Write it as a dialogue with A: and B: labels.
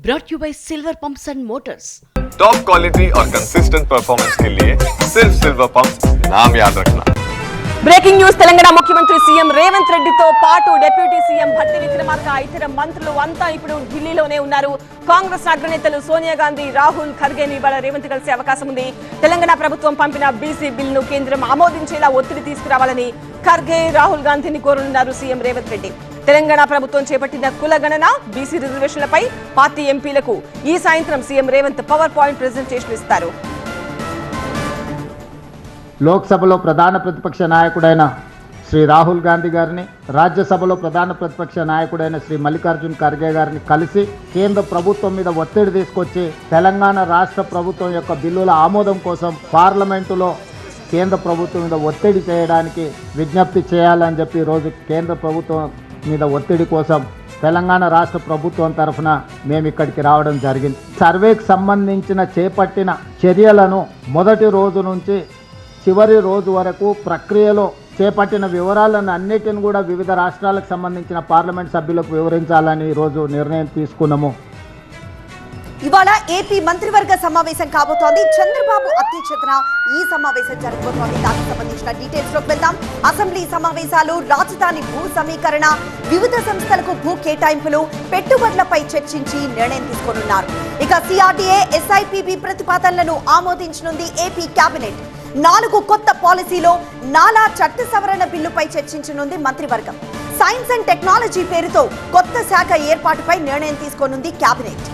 A: brought you by Silver Pumps and Motors.
B: Top quality और consistent performance के लिए सिर्फ सिल्वर पंप्स नाम याद रखना।
C: బ్రేకింగ్ న్యూస్ తెలంగాణ ముఖ్యమంత్రి సీఎం రేవంత్ రెడ్డితో పాటు డిప్యూటీ సీఎం భట్టి విక్రమార్క ఇతర మంత్రులు అంతా ఇప్పుడు ఢిల్లీలోనే ఉన్నారు. కాంగ్రెస్ అగ్రనేతలు సోనియా గాంధీ, రాహుల్ ఖర్గేని ఇవాళ రేవంత్ కలిసే అవకాశం ఉంది. తెలంగాణ ప్రభుత్వం పంపిన బీసీ బిల్లును కేంద్రం ఆమోదించేలా ఒత్తిడి తీసుకురావాలని ఖర్గే, రాహుల్ గాంధీని కోరనున్నారు సీఎం రేవంత్ రెడ్డి. తెలంగాణ ప్రభుత్వం చేపట్టిన కులగణన, బీసీ రిజర్వేషన్లపై పార్టీ ఎంపీలకు ఈ సాయంత్రం CM Revanth power point presentation ఇస్తారు.
D: లోక్సభలో ప్రధాన ప్రతిపక్ష నాయకుడైన శ్రీ రాహుల్ గాంధీ గారిని, రాజ్యసభలో ప్రధాన ప్రతిపక్ష నాయకుడైన శ్రీ మల్లికార్జున్ ఖర్గే గారిని కలిసి కేంద్ర ప్రభుత్వం మీద ఒత్తిడి తీసుకొచ్చి తెలంగాణ రాష్ట్ర ప్రభుత్వం యొక్క బిల్లుల ఆమోదం కోసం పార్లమెంటులో కేంద్ర ప్రభుత్వం మీద ఒత్తిడి చేయడానికి విజ్ఞప్తి చేయాలని చెప్పి ఈరోజు కేంద్ర ప్రభుత్వం మీద ఒత్తిడి కోసం తెలంగాణ రాష్ట్ర ప్రభుత్వం తరఫున మేము ఇక్కడికి రావడం జరిగింది. సర్వేకి సంబంధించిన చేపట్టిన చర్యలను మొదటి రోజు నుంచి చివరి రోజు వరకు ప్రక్రియలో చేపట్టిన వివరాలను అన్నిటిని కూడా వివిధ రాష్ట్రాలకు సంబంధించిన పార్లమెంట్ సభ్యులకు వివరించాలని ఈరోజు నిర్ణయం తీసుకున్నాము.
E: ఇవాళ ఏపీ మంత్రివర్గ సమావేశం కాబోతోంది. చంద్రబాబు అధ్యక్షతన ఈ సమావేశం జరగబోతోంది. దానికి సంబంధించిన డీటెయిల్స్ లోకి వెళ్దాం. అసెంబ్లీ సమావేశాలు, రాజధాని భూ సమీకరణ, వివిధ సంస్థలకు భూ కేటాయింపులు, పెట్టుబడులపై చర్చించి నిర్ణయం తీసుకోనున్నారు. ఇక సిఆర్డీఏ, ఎస్ఐపిబి ప్రతిపాదనలను ఆమోదించనుంది ఏపీ కేబినెట్. 4 కొత్త పాలసీలో నాలా చట్ట సవరణ బిల్లుపై చర్చించనుంది మంత్రివర్గం. సైన్స్ అండ్ టెక్నాలజీ పేరుతో కొత్త శాఖ ఏర్పాటుపై నిర్ణయం తీసుకోనుంది కేబినెట్.